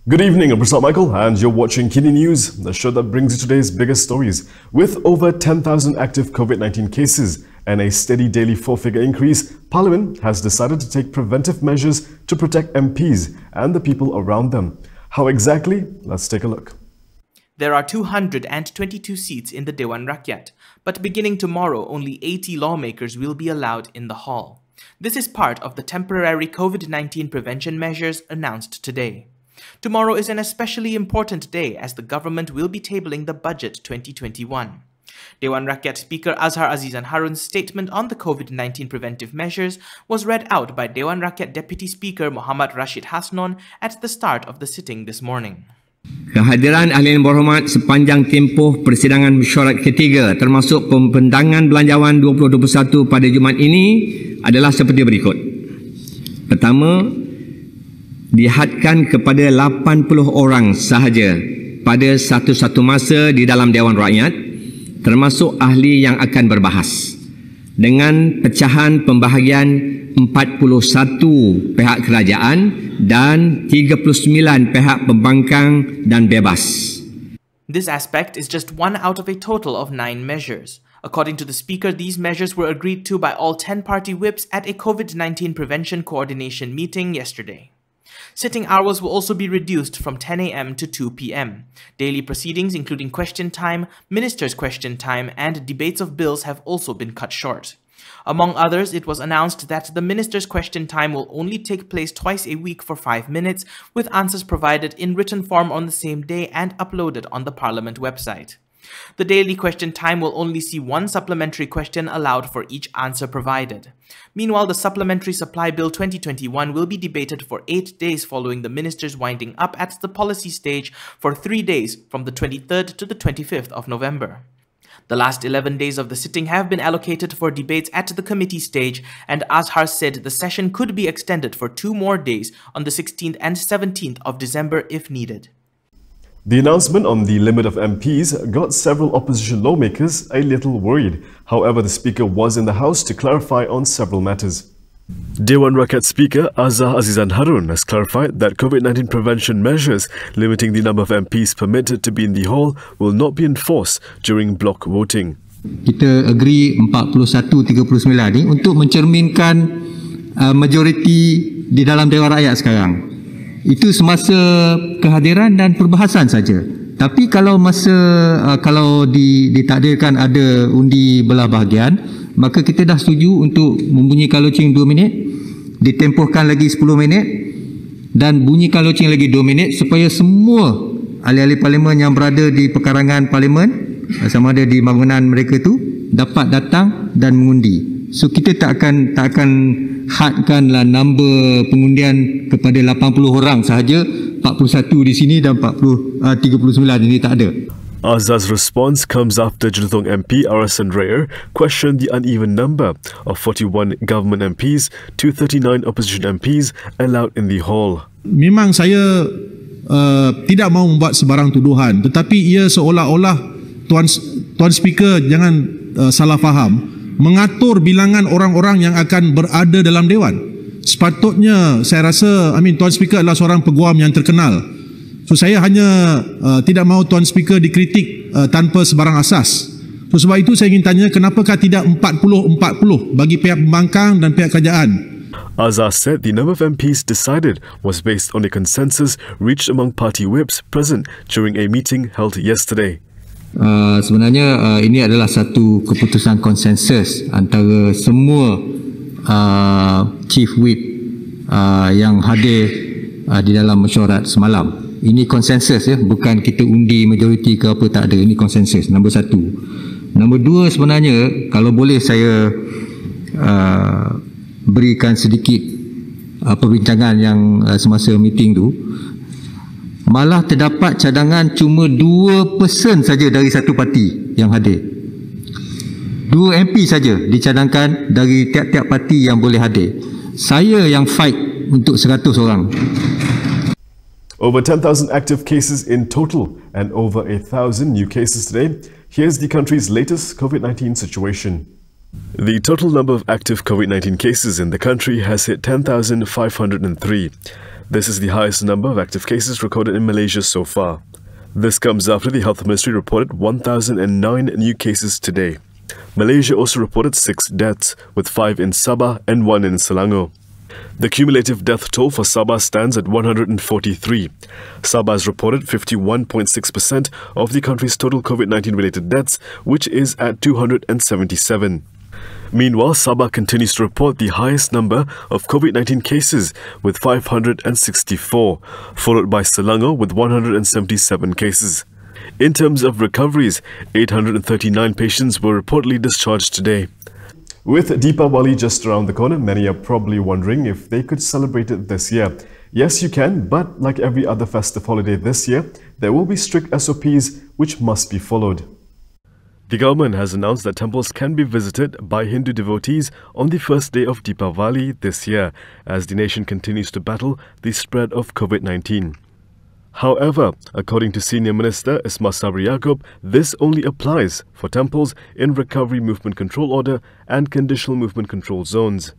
Good evening, I'm Prasad Michael and you're watching Kini News, the show that brings you today's biggest stories. With over 10,000 active COVID-19 cases and a steady daily four-figure increase, Parliament has decided to take preventive measures to protect MPs and the people around them. How exactly? Let's take a look. There are 222 seats in the Dewan Rakyat, but beginning tomorrow, only 80 lawmakers will be allowed in the hall. This is part of the temporary COVID-19 prevention measures announced today. Tomorrow is an especially important day as the government will be tabling the Budget 2021. Dewan Rakyat Speaker Azhar Azizan Harun's statement on the COVID-19 preventive measures was read out by Dewan Rakyat Deputy Speaker Muhammad Rashid Hasnon at the start of the sitting this morning. Kehadiran ahli yang berhormat sepanjang tempoh persidangan mesyuarat ketiga termasuk pembentangan belanjawan 2021 pada Jumaat ini adalah seperti berikut. Pertama, dihadkan kepada 80 orang sahaja pada satu-satu masa di dalam Dewan Rakyat, termasuk ahli yang akan berbahas, dengan pecahan pembahagian 41 pihak kerajaan dan 39 pihak pembangkang dan bebas. This aspect is just one out of a total of 9 measures. According to the Speaker, these measures were agreed to by all 10 party whips at a COVID-19 prevention coordination meeting yesterday. Sitting hours will also be reduced from 10 a.m. to 2 p.m. Daily proceedings, including question time, ministers' question time, and debates of bills have also been cut short. Among others, it was announced that the minister's question time will only take place twice a week for 5 minutes, with answers provided in written form on the same day and uploaded on the Parliament website. The daily question time will only see one supplementary question allowed for each answer provided. Meanwhile, the Supplementary Supply Bill 2021 will be debated for 8 days following the ministers winding up at the policy stage for 3 days from the 23rd to the 25th of November. The last 11 days of the sitting have been allocated for debates at the committee stage, and Azhar said the session could be extended for 2 more days on the 16th and 17th of December if needed. The announcement on the limit of MPs got several opposition lawmakers a little worried. However, the Speaker was in the House to clarify on several matters. Dewan Rakyat Speaker Azhar Azizan Harun has clarified that COVID-19 prevention measures limiting the number of MPs permitted to be in the hall will not be enforced during block voting. Kita agree 41-39 ni untuk mencerminkan majoriti di dalam Dewan Rakyat sekarang. Itu semasa kehadiran dan perbahasan saja. Tapi kalau kalau ditakdirkan ada undi belah bahagian, maka kita dah setuju untuk membunyikan loceng 2 minit, ditempohkan lagi 10 minit dan bunyikan loceng lagi 2 minit supaya semua ahli-ahli parlimen yang berada di pekarangan parlimen, sama ada di bangunan mereka tu, dapat datang dan mengundi. So kita tak akan hadkanlah number pengundian kepada 80 orang sahaja, 41 di sini dan 39 ini tak ada. Azhar's response comes after Jelutong MP Arasan Raya questioned the uneven number of 41 government MPs to 39 opposition MPs allowed in the hall. Memang saya tidak mahu membuat sebarang tuduhan, tetapi ia seolah-olah Tuan Speaker jangan salah faham, mengatur bilangan orang-orang yang akan berada dalam Dewan. Sepatutnya saya rasa Tuan Speaker adalah seorang peguam yang terkenal. So saya hanya tidak mahu Tuan Speaker dikritik tanpa sebarang asas. So sebab itu saya ingin tanya, kenapakah tidak 40-40 bagi pihak pembangkang dan pihak kerajaan? Azhar said the number of MPs decided was based on a consensus reached among party whips present during a meeting held yesterday. Sebenarnya ini adalah satu keputusan konsensus antara semua chief whip yang hadir di dalam mesyuarat semalam. Ini konsensus ya, bukan kita undi majoriti ke apa, tak ada. Ini konsensus, nombor 1. Nombor 2, sebenarnya kalau boleh saya berikan sedikit perbincangan yang semasa meeting tu, malah terdapat cadangan cuma 2 person saja dari satu parti yang hadir. 2 MP saja dicadangkan dari tiap-tiap parti yang boleh hadir. Saya yang fight untuk 100 orang. Over 10,000 active cases in total and over 1,000 new cases today. Here's the country's latest COVID-19 situation. The total number of active COVID-19 cases in the country has hit 10,503. This is the highest number of active cases recorded in Malaysia so far. This comes after the Health Ministry reported 1,009 new cases today. Malaysia also reported 6 deaths, with 5 in Sabah and 1 in Selangor. The cumulative death toll for Sabah stands at 143. Sabah has reported 51.6% of the country's total COVID-19 related deaths, which is at 277. Meanwhile, Sabah continues to report the highest number of COVID-19 cases with 564, followed by Selangor with 177 cases. In terms of recoveries, 839 patients were reportedly discharged today. With Deepawali just around the corner, many are probably wondering if they could celebrate it this year. Yes, you can, but like every other festive holiday this year, there will be strict SOPs which must be followed. The government has announced that temples can be visited by Hindu devotees on the first day of Deepawali this year, as the nation continues to battle the spread of COVID-19. However, according to Senior Minister Ismail Sabri Yaakob, this only applies for temples in Recovery Movement Control Order and Conditional Movement Control Zones.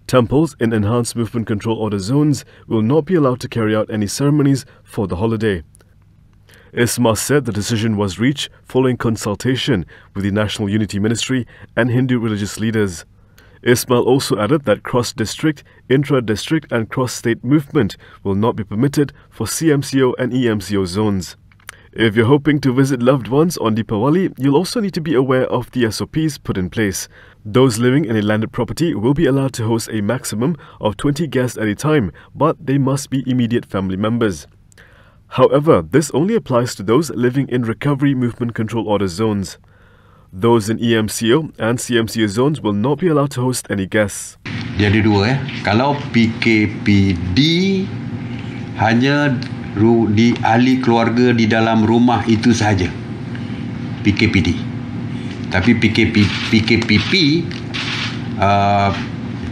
Temples in Enhanced Movement Control Order zones will not be allowed to carry out any ceremonies for the holiday. Ismail said the decision was reached following consultation with the National Unity Ministry and Hindu religious leaders. Ismail also added that cross-district, intra-district and cross-state movement will not be permitted for CMCO and EMCO zones. If you're hoping to visit loved ones on Deepawali, you'll also need to be aware of the SOPs put in place. Those living in a landed property will be allowed to host a maximum of 20 guests at a time, but they must be immediate family members. However, this only applies to those living in Recovery Movement Control Order zones. Those in EMCO and CMCO zones will not be allowed to host any guests. Dia ada dua. Kalau PKPD hanya di ahli keluarga di dalam rumah itu sahaja. PKPD. Tapi PKPP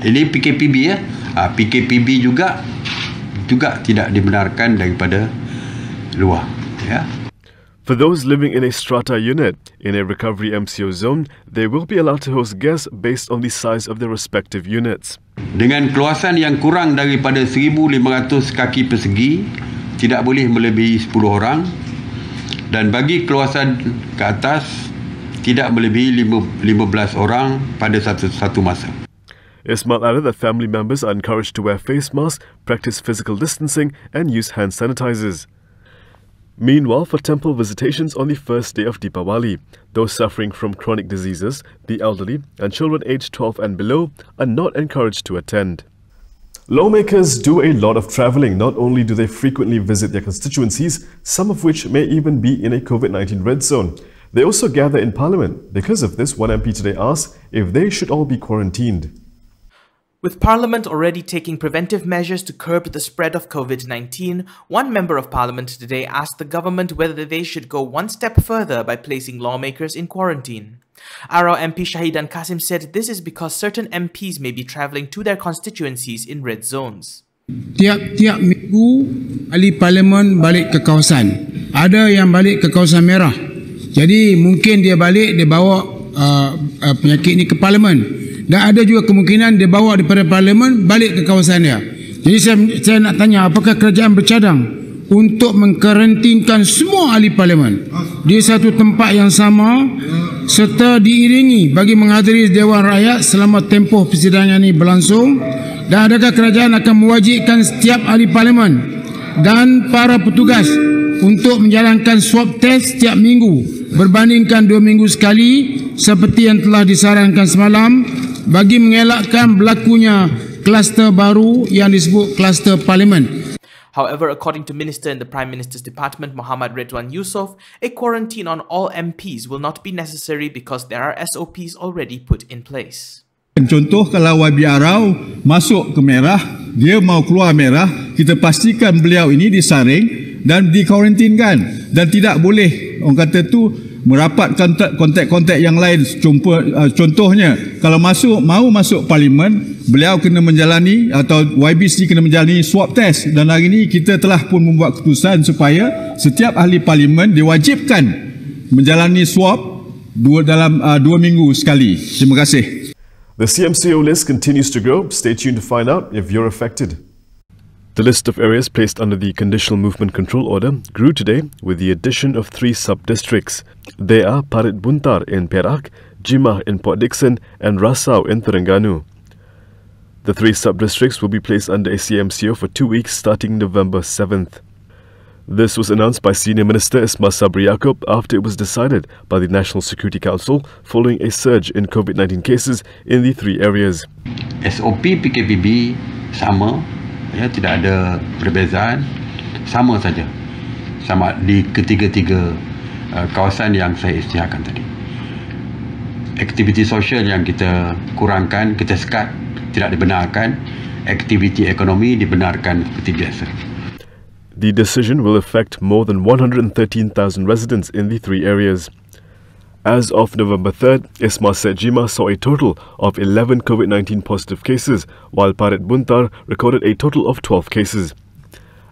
ini PKPB ya. PKPB juga tidak dibenarkan daripada luar, ya. For those living in a strata unit in a recovery MCO zone, they will be allowed to host guests based on the size of their respective units. Dengan keluasan yang kurang daripada 1,500 kaki persegi, tidak boleh melebihi 10 orang, dan bagi keluasan ke atas tidak melebihi 15 orang pada satu masa. Ismail added that family members are encouraged to wear face masks, practice physical distancing and use hand sanitizers. Meanwhile, for temple visitations on the first day of Deepawali, those suffering from chronic diseases, the elderly and children aged 12 and below are not encouraged to attend. Lawmakers do a lot of travelling. Not only do they frequently visit their constituencies, some of which may even be in a COVID-19 red zone. They also gather in Parliament. Because of this, one MP today asked if they should all be quarantined. With Parliament already taking preventive measures to curb the spread of COVID-19, one member of Parliament today asked the government whether they should go one step further by placing lawmakers in quarantine. Arau MP Shahidan Kasim said this is because certain MPs may be travelling to their constituencies in red zones. Tiap-tiap minggu, ahli Parlimen balik ke kawasan. Ada yang balik ke kawasan merah. Jadi mungkin dia balik, dia bawa penyakit ini ke Parlimen. Dan ada juga kemungkinan dia bawa daripada Parlimen balik ke kawasan dia. Jadi saya nak tanya, apakah kerajaan bercadang untuk mengkarantinkan semua ahli Parlimen di satu tempat yang sama serta diiringi bagi menghadiri Dewan Rakyat selama tempoh persidangan ini berlangsung? Dan adakah kerajaan akan mewajibkan setiap ahli Parlimen dan para petugas untuk menjalankan swab test setiap minggu berbandingkan 2 minggu sekali seperti yang telah disarankan semalam bagi mengelakkan berlakunya kluster baru yang disebut kluster Parlimen? However, according to Minister in the Prime Minister's Department, Muhammad Ridwan Yusof, a quarantine on all MPs will not be necessary because there are SOPs already put in place. Contoh kalau YB Arau masuk ke merah, dia mau keluar merah, kita pastikan beliau ini disaring dan dikarantinkan dan tidak boleh orang kata tu merapatkan kontak-kontak yang lain. Contohnya kalau mau masuk Parlimen, beliau kena menjalani atau YBC kena menjalani swab test, dan hari ini kita telah pun membuat keputusan supaya setiap ahli Parlimen diwajibkan menjalani swab dalam 2 minggu sekali. Terima kasih. The CMCO list continues to grow. Stay tuned to find out if you're affected. The list of areas placed under the Conditional Movement Control Order grew today with the addition of 3 sub-districts. They are Parit Buntar in Perak, Jimah in Port Dickson and Rasau in Terengganu. The 3 sub-districts will be placed under ACMCO for 2 weeks starting November 7th. This was announced by Senior Minister Ismail Sabri Yaakob after it was decided by the National Security Council following a surge in COVID-19 cases in the 3 areas. SOP PKPB sama, ya, tidak ada perbezaan, sama saja, sama di ketiga-tiga kawasan yang saya isytiharkan tadi. Aktiviti sosial yang kita kurangkan, kita sekat, tidak dibenarkan. Aktiviti ekonomi dibenarkan seperti biasa. The decision will affect more than 113,000 residents in the 3 areas. As of November 3rd, Ismail said Jimah saw a total of 11 COVID-19 positive cases, while Parit Buntar recorded a total of 12 cases.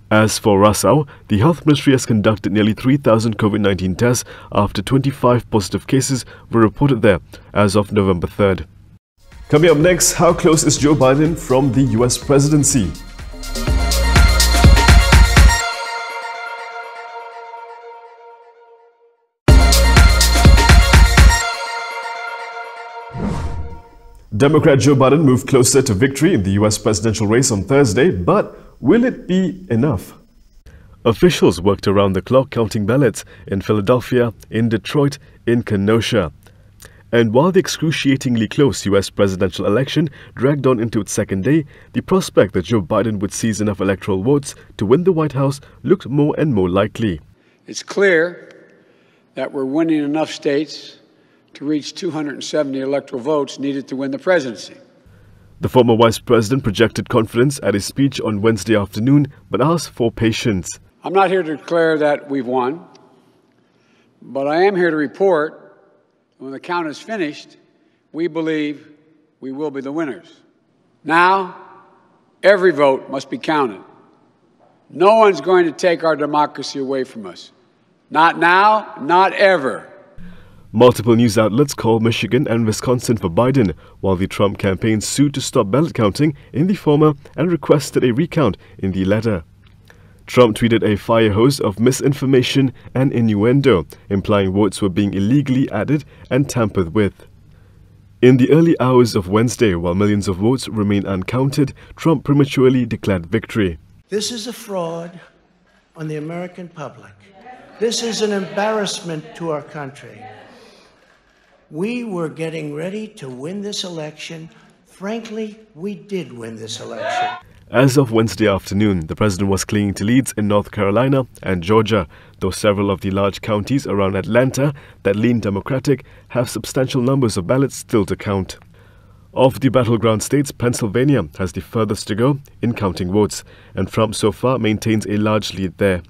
As for Rasau, the Health Ministry has conducted nearly 3,000 COVID-19 tests after 25 positive cases were reported there as of November 3rd. Coming up next, how close is Joe Biden from the US presidency? Democrat Joe Biden moved closer to victory in the US presidential race on Thursday, but will it be enough? Officials worked around the clock counting ballots in Philadelphia, in Detroit, in Kenosha. And while the excruciatingly close US presidential election dragged on into its second day, the prospect that Joe Biden would seize enough electoral votes to win the White House looked more and more likely. It's clear that we're winning enough states to reach 270 electoral votes needed to win the presidency. The former vice president projected confidence at his speech on Wednesday afternoon, but asked for patience. I'm not here to declare that we've won, but I am here to report when the count is finished, we believe we will be the winners. Now, every vote must be counted. No one's going to take our democracy away from us. Not now, not ever. Multiple news outlets called Michigan and Wisconsin for Biden, while the Trump campaign sued to stop ballot counting in the former and requested a recount in the latter. Trump tweeted a fire hose of misinformation and innuendo, implying votes were being illegally added and tampered with. In the early hours of Wednesday, while millions of votes remain uncounted, Trump prematurely declared victory. This is a fraud on the American public. This is an embarrassment to our country. We were getting ready to win this election. Frankly, we did win this election. As of Wednesday afternoon, the president was clinging to leads in North Carolina and Georgia, though several of the large counties around Atlanta that lean Democratic have substantial numbers of ballots still to count. Of the battleground states, Pennsylvania has the furthest to go in counting votes, and Trump so far maintains a large lead there.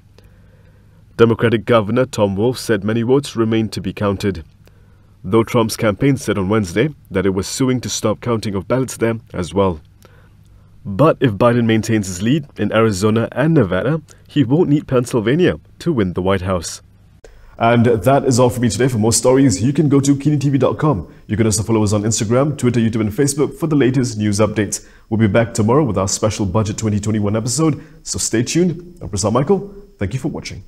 Democratic Governor Tom Wolf said many votes remain to be counted, though Trump's campaign said on Wednesday that it was suing to stop counting of ballots there as well. But if Biden maintains his lead in Arizona and Nevada, he won't need Pennsylvania to win the White House. And that is all for me today. For more stories, you can go to KiniTV.com. You can also follow us on Instagram, Twitter, YouTube and Facebook for the latest news updates. We'll be back tomorrow with our special Budget 2021 episode, so stay tuned. I'm Prasad Michael. Thank you for watching.